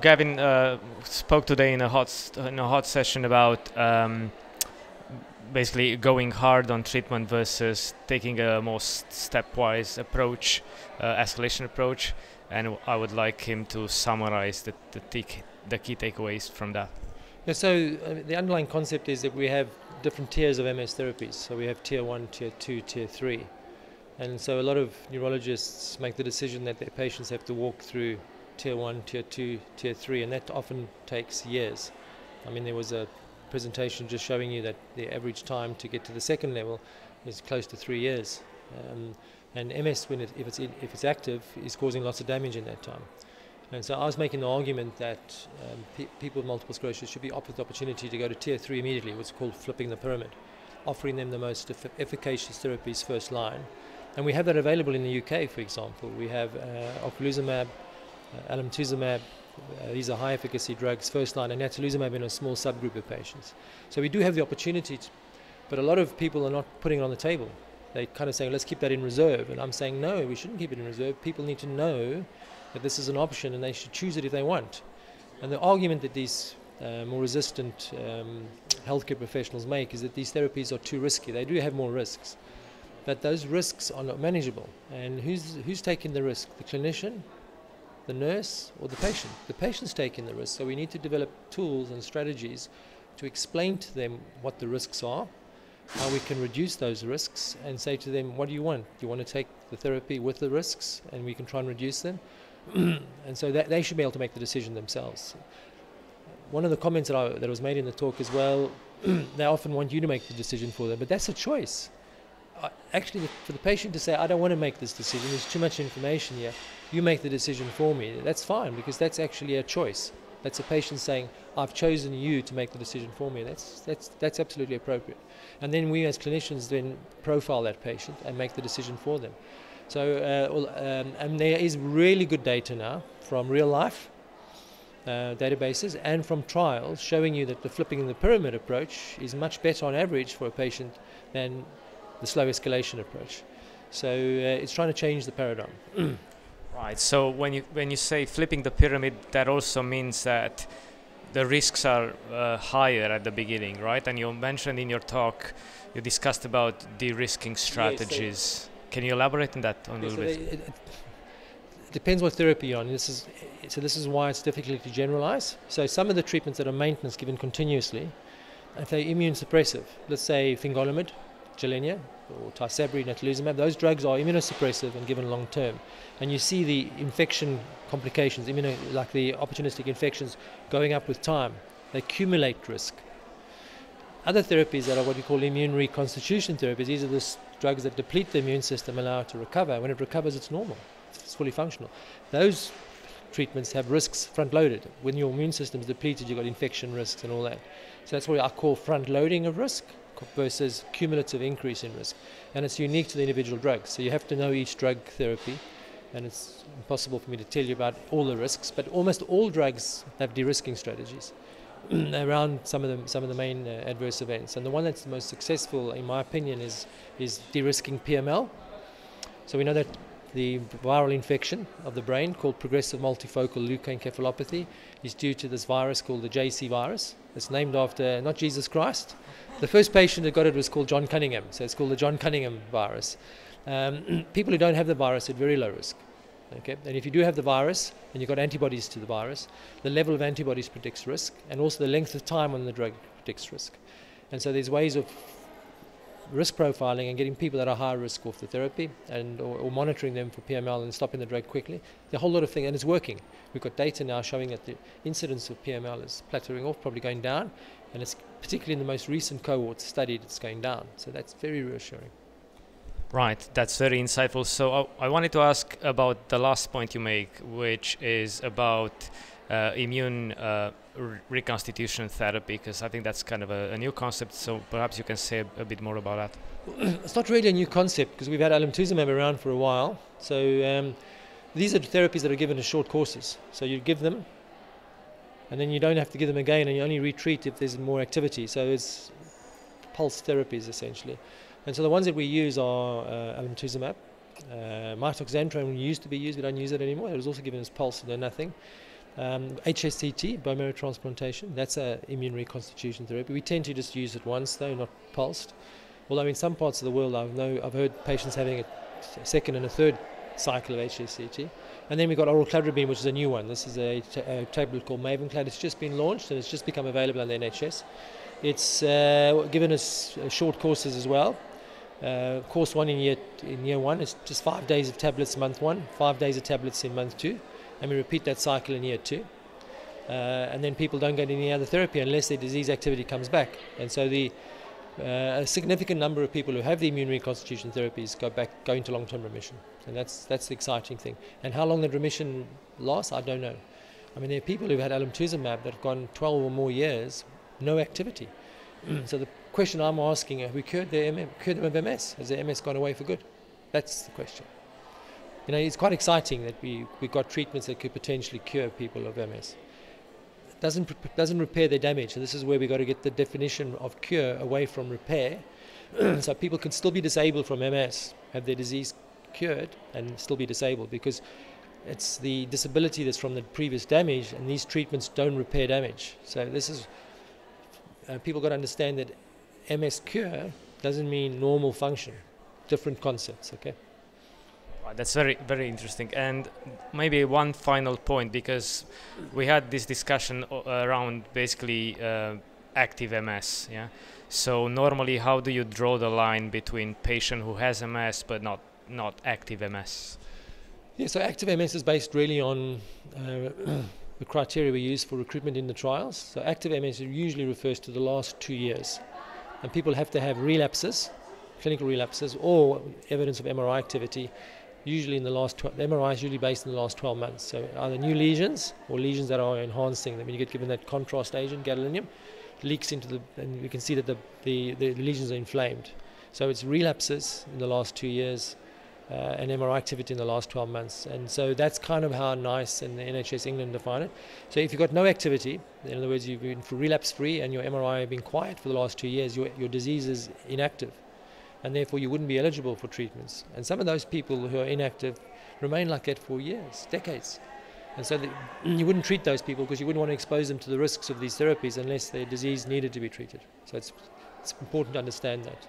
Gavin spoke today in a hot session about basically going hard on treatment versus taking a more stepwise approach, escalation approach, and I would like him to summarize the key takeaways from that. Yeah, so the underlying concept is that we have different tiers of MS therapies. So we have tier 1, tier 2, tier 3. And so a lot of neurologists make the decision that their patients have to walk through tier 1, tier 2, tier 3, and that often takes years. I mean, there was a presentation just showing you that the average time to get to the second level is close to 3 years. And MS, if it's active, is causing lots of damage in that time. And so I was making the argument that people with multiple sclerosis should be offered the opportunity to go to tier 3 immediately, what's called flipping the pyramid, offering them the most efficacious therapies first line. And we have that available in the UK, for example. We have ocrelizumab, alemtuzumab. These are high efficacy drugs first line, and natalizumab in a small subgroup of patients. So we do have the opportunity, but a lot of people are not putting it on the table. They're kind of saying, let's keep that in reserve. And I'm saying, no, we shouldn't keep it in reserve. People need to know that this is an option and they should choose it if they want. And the argument that these more resistant healthcare professionals make is that these therapies are too risky. They do have more risks, but those risks are not manageable. And who's taking the risk? The clinician, the nurse, or the patient? The patient's taking the risk. So we need to develop tools and strategies to explain to them what the risks are, how we can reduce those risks, and say to them, what do you want? Do you want to take the therapy with the risks, and we can try and reduce them? And so that they should be able to make the decision themselves. One of the comments that was made in the talk is, well, they often want you to make the decision for them, but that's a choice. Actually, for the patient to say, I don't want to make this decision, there's too much information here, you make the decision for me, that's fine, because that's actually a choice. That's a patient saying, I've chosen you to make the decision for me. That's absolutely appropriate. And then we as clinicians then profile that patient and make the decision for them. So, and there is really good data now from real life databases and from trials showing you that the flipping the pyramid approach is much better on average for a patient than the slow escalation approach. So it's trying to change the paradigm. Right. So when you say flipping the pyramid, that also means that the risks are higher at the beginning, right? And you mentioned in your talk, you discussed about de-risking strategies. Yes, can you elaborate on that a little bit? It depends what therapy you're on. This is why it's difficult to generalize. So some of the treatments that are maintenance given continuously, if they're immune suppressive, let's say fingolimod, Gilenya, or Tysabri, natalizumab, those drugs are immunosuppressive and given long term. And you see the infection complications, like the opportunistic infections, going up with time. They accumulate risk. Other therapies that are what we call immune reconstitution therapies, these are the drugs that deplete the immune system, allow it to recover. When it recovers, it's normal. It's fully functional. Those treatments have risks front-loaded. When your immune system is depleted, you've got infection risks and all that. So that's what I call front-loading of risk versus cumulative increase in risk. And it's unique to the individual drugs. So you have to know each drug therapy, and it's impossible for me to tell you about all the risks, but almost all drugs have de-risking strategies around some of the main adverse events. And the one that's the most successful, in my opinion, is de-risking PML. So we know that the viral infection of the brain called progressive multifocal leukoencephalopathy is due to this virus called the JC virus. It's named after not Jesus Christ. The first patient that got it was called John Cunningham, so it's called the John Cunningham virus. People who don't have the virus are at very low risk. Okay? And if you do have the virus and you've got antibodies to the virus, the level of antibodies predicts risk, and also the length of time on the drug predicts risk. And so there's ways of risk profiling and getting people that are high risk off the therapy, and or monitoring them for PML and stopping the drug quickly. There are a whole lot of things, and it's working. We've got data now showing that the incidence of PML is plateauing off, probably going down, and it's particularly in the most recent cohorts studied, it's going down. So that's very reassuring. Right, that's very insightful. So I wanted to ask about the last point you make, which is about immune reconstitution therapy, because I think that's kind of a new concept. So perhaps you can say a bit more about that. It's not really a new concept because we've had alemtuzumab around for a while. So these are therapies that are given in short courses. So you give them, and then you don't have to give them again, and you only retreat if there's more activity. So it's pulse therapies essentially. And so the ones that we use are alemtuzumab, mitoxantrone used to be used, we don't use it anymore. It was also given as pulse and nothing. HSCT, bone marrow transplantation, that's an immune reconstitution therapy. We tend to just use it once though, not pulsed. Although in some parts of the world I've heard patients having a second and a third cycle of HSCT. And then we've got oral cladribine, which is a new one. This is a tablet called Mavenclad. It's just been launched and it's just become available on the NHS. It's given us short courses as well. Course 1 in year 1 is just 5 days of tablets month 1, 5 days of tablets in month 2, and we repeat that cycle in year 2. And then people don't get any other therapy unless their disease activity comes back. And so a significant number of people who have the immune reconstitution therapies go into long-term remission, and that's the exciting thing. And how long that remission lasts, I don't know. I mean, there are people who've had alemtuzumab that have gone 12 or more years, no activity. So the question I'm asking, have we cured them of MS? Has their MS gone away for good? That's the question. You know, it's quite exciting that we've got treatments that could potentially cure people of MS. Doesn't repair their damage. So this is where we've got to get the definition of cure away from repair. So people can still be disabled from MS, have their disease cured and still be disabled, because it's the disability that's from the previous damage, and these treatments don't repair damage. So this is people got to understand that MS cure doesn't mean normal function. Different concepts, okay? That's very, very interesting. And maybe one final point, because we had this discussion around basically active MS. Yeah. So normally, how do you draw the line between patient who has MS but not active MS? Yeah. So active MS is based really on the criteria we use for recruitment in the trials. So active MS usually refers to the last 2 years, and people have to have relapses, clinical relapses, or evidence of MRI activity. Usually in the last the MRI is usually based in the last 12 months. So either new lesions or lesions that are enhancing them. When you get given that contrast agent, gadolinium, leaks into and you can see that the lesions are inflamed. So it's relapses in the last 2 years and MRI activity in the last 12 months. And so that's kind of how NICE and the NHS England define it. So if you've got no activity, in other words, you've been relapse free and your MRI have been quiet for the last 2 years, your disease is inactive, and therefore you wouldn't be eligible for treatments. And some of those people who are inactive remain like that for years, decades. And so you wouldn't treat those people because you wouldn't want to expose them to the risks of these therapies unless their disease needed to be treated. So it's important to understand that.